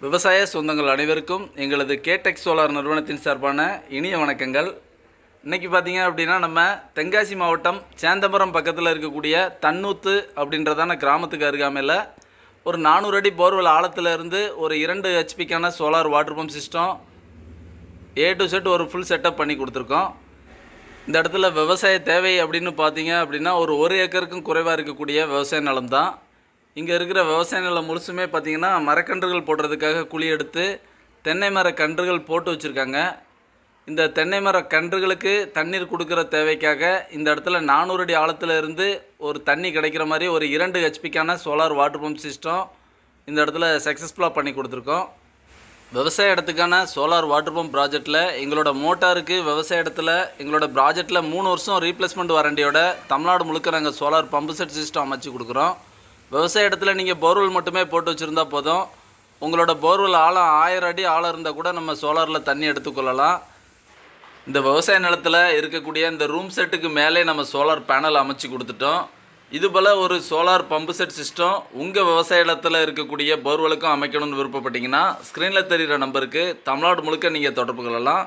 விவசாய சொந்தங்கள் அனைவருக்கும் எங்களது கேடெக் சோலார் நிறுவனத்தின் சார்பான இனிய வணக்கங்கள். இன்றைக்கி பார்த்தீங்க அப்படின்னா நம்ம தென்காசி மாவட்டம் சேந்தமரம் பக்கத்தில் இருக்கக்கூடிய தன்னூத்து அப்படின்றதான கிராமத்துக்கு அருகாமையில் ஒரு 400 அடி போர்வெல் ஆழத்திலிருந்து ஒரு 2 ஹெச்பிக்கான solar water pump system A to Z ஒரு ஃபுல் செட்டப் பண்ணி கொடுத்துருக்கோம். இந்த இடத்துல விவசாய தேவை அப்படின்னு பார்த்தீங்க அப்படின்னா ஒரு 1 ஏக்கருக்கும் குறைவாக இருக்கக்கூடிய விவசாய நிலம் தான். இங்கே இருக்கிற விவசாய நிலம் முழுசுமே பார்த்திங்கன்னா மரக்கன்றுகள் போடுறதுக்காக குழி எடுத்து தென்னை மர கன்றுகள் போட்டு வச்சுருக்காங்க. இந்த தென்னை மர கன்றுகளுக்கு தண்ணீர் கொடுக்குற தேவைக்காக இந்த இடத்துல 400 அடி ஆழத்தில் இருந்து ஒரு தண்ணி கிடைக்கிற மாதிரி ஒரு 2 ஹெச்பிக்கான சோலார் வாட்டர் பம்ப் சிஸ்டம் இந்த இடத்துல சக்ஸஸ்ஃபுல்லாக பண்ணி கொடுத்துருக்கோம். விவசாய இடத்துக்கான சோலார் வாட்டர் பம்ப் ப்ராஜெக்டில் எங்களோட மோட்டாருக்கு விவசாய இடத்துல எங்களோட ப்ராஜெக்டில் 3 வருஷம் ரீப்ளேஸ்மெண்ட் வாரண்டியோட தமிழ்நாடு முழுக்க நாங்கள் சோலார் பம்பு செட் சிஸ்டம் அமைச்சு கொடுக்குறோம். விவசாய இடத்துல நீங்கள் போர்வெல் மட்டுமே போட்டு வச்சுருந்தா போதும். உங்களோட போர்வெல் ஆழம் 1000 அடி ஆழம் இருந்தால் கூட நம்ம சோலாரில் தண்ணி எடுத்துக்கொள்ளலாம். இந்த விவசாய நிலத்தில் இருக்கக்கூடிய இந்த ரூம் செட்டுக்கு மேலே நம்ம சோலார் பேனல் அமைச்சு கொடுத்துட்டோம். இதுபோல் ஒரு சோலார் பம்பு செட் சிஸ்டம் உங்கள் விவசாய இடத்துல இருக்கக்கூடிய போர்வெலுக்கும் அமைக்கணும்னு விருப்பப்பட்டீங்கன்னா ஸ்க்ரீனில் தெரிகிற நம்பருக்கு தமிழ்நாடு முழுக்க நீங்கள் தொடர்பு கொள்ளலாம்.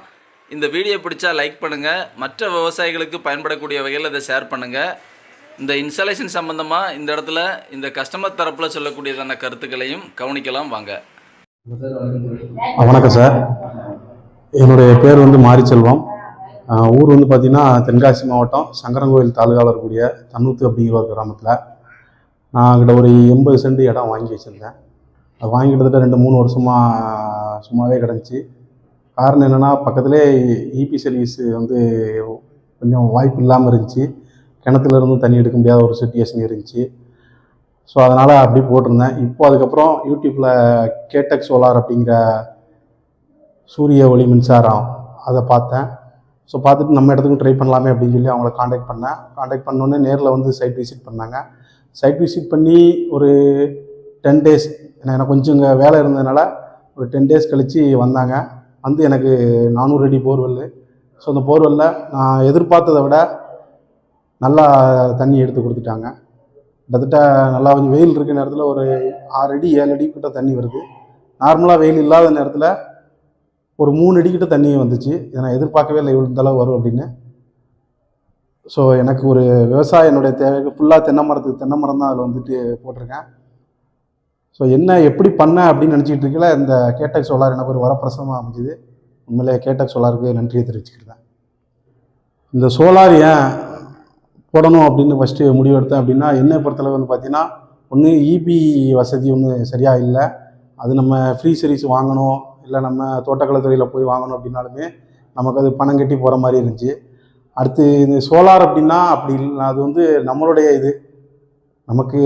இந்த வீடியோ பிடிச்சா லைக் பண்ணுங்கள், மற்ற விவசாயிகளுக்கு பயன்படக்கூடிய வகையில் இதை ஷேர் பண்ணுங்கள். இந்த இன்ஸ்டாலேஷன் சம்பந்தமாக இந்த இடத்துல இந்த கஸ்டமர் தரப்பில் சொல்லக்கூடியதான கருத்துக்களையும் கவனிக்கலாம் வாங்க. வணக்கம் சார், என்னுடைய பேர் மாரிச்செல்வம். ஊர் பார்த்திங்கன்னா தென்காசி மாவட்டம் சங்கரங்கோயில் தாலுகாவில் இருக்கக்கூடிய தன்னூத்து அப்படிங்கிற ஒரு கிராமத்தில் நான் கிட்ட ஒரு 80 சென்ட் இடம் வாங்கி வச்சுருந்தேன். அது வாங்கி கிட்டத்தட்ட 2-3 வருஷமாக சும்மாவே கிடந்துச்சு. காரணம் என்னென்னா பக்கத்துலேயே இபி சர்வீஸ் கொஞ்சம் வாய்ப்பு இல்லாமல் இருந்துச்சு. கிணத்துலேருந்து தண்ணி எடுக்க முடியாத ஒரு சிச்சுவேஷன் இருந்துச்சு. ஸோ அதனால் அப்படி போட்டிருந்தேன். இப்போது அதுக்கப்புறம் யூடியூப்பில் கேடெக் சோலார் அப்படிங்கிற சூரிய ஒளி மின்சாரம் அதை பார்த்தேன். ஸோ பார்த்துட்டு நம்ம இடத்துக்கும் ட்ரை பண்ணலாமே அப்படின்னு சொல்லி அவங்கள காண்டாக்ட் பண்ணோன்னே நேரில் சைட் விசிட் பண்ணாங்க. சைட் விசிட் பண்ணி ஒரு 10 டேஸ் எனக்கு கொஞ்சம் இங்கே வேலை இருந்ததுனால ஒரு 10 டேஸ் கழித்து வந்தாங்க. எனக்கு 400 அடி போர்வெல். ஸோ அந்த போர்வெல்லில் நான் எதிர்பார்த்ததை விட நல்லா தண்ணி எடுத்து கொடுத்துட்டாங்க. கிட்டத்தட்ட நல்லா கொஞ்சம் வெயில் இருக்கிற நேரத்தில் ஒரு 6 அடி 7 அடி கிட்ட தண்ணி வருது. நார்மலாக வெயில் இல்லாத நேரத்தில் ஒரு 3 அடி கிட்ட தண்ணி வந்துச்சு. இதை நான் எதிர்பார்க்கவே இல்லை இவ்வளோ அளவு வரும் அப்படின்னு. ஸோ எனக்கு ஒரு விவசாயம் என்னுடைய தேவைக்கு ஃபுல்லாக தென்னை மரம் தான் அதில் போட்டிருக்கேன். ஸோ என்ன எப்படி பண்ண அப்படின்னு நினச்சிக்கிட்டு இருக்கல இந்த கேடெக் சோலார் எனக்கு ஒரு வரப்பிரசமாக அமைஞ்சுது. உண்மையிலே கேடெக் சோலாருக்கு நன்றியை தெரிவிச்சுக்கிறேன். இந்த சோலார் ஏன் போடணும் அப்படின்னு ஃபஸ்ட்டு முடிவு எடுத்தேன் அப்படின்னா, என்னை பொறுத்தளவு பார்த்தீங்கன்னா ஒன்று இபி வசதி சரியாக இல்லை. அது நம்ம ஃப்ரீ சர்வீஸ் வாங்கணும், இல்லை நம்ம தோட்டக்கலைத்துறையில் போய் வாங்கணும் அப்படின்னாலுமே நமக்கு அது பணம் கட்டி போகிற மாதிரி இருந்துச்சு. அடுத்து இந்த சோலார் அப்படின்னா அப்படி இல்லை, அது நம்மளுடைய இது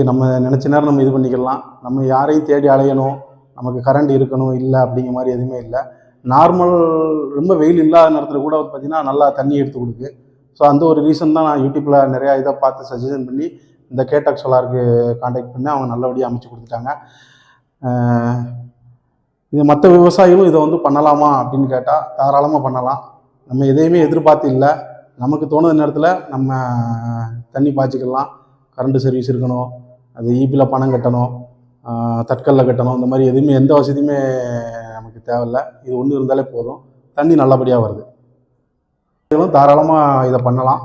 நம்ம நினச்ச நேரம் நம்ம இது பண்ணிக்கலாம். நம்ம யாரையும் தேடி அலையணும், நமக்கு கரண்ட் இருக்கணும் இல்லை அப்படிங்கிற மாதிரி எதுவுமே இல்லை. நார்மல் ரொம்ப வெயில் இல்லாத நேரத்தில் கூட பார்த்திங்கன்னா நல்லா தண்ணி எடுத்து கொடுக்கு. ஸோ அந்த ஒரு ரீசன் தான் நான் யூடியூப்பில் நிறையா இதை பார்த்து சஜஷன் பண்ணி இந்த கேடெக் சோலாருக்கு காண்டாக்ட் பண்ணி அவங்க நல்லபடியாக அமைச்சு கொடுத்துட்டாங்க. இது மற்ற விவசாயிகளும் இதை பண்ணலாமா அப்படின்னு கேட்டால் தாராளமாக பண்ணலாம். நம்ம எதையுமே எதிர்பார்த்து இல்லை, நமக்கு தோணுத நேரத்தில் நம்ம தண்ணி பாய்ச்சிக்கலாம். கரண்ட்டு சர்வீஸ் இருக்கணும், அது இபியில் பணம் கட்டணும், தட்கலில் கட்டணும், இந்த மாதிரி எதுவுமே எந்த வசதியுமே நமக்கு தேவையில்லை. இது ஒன்று இருந்தாலே போதும், தண்ணி நல்லபடியாக வருது. தாராளமாக இதை பண்ணலாம்.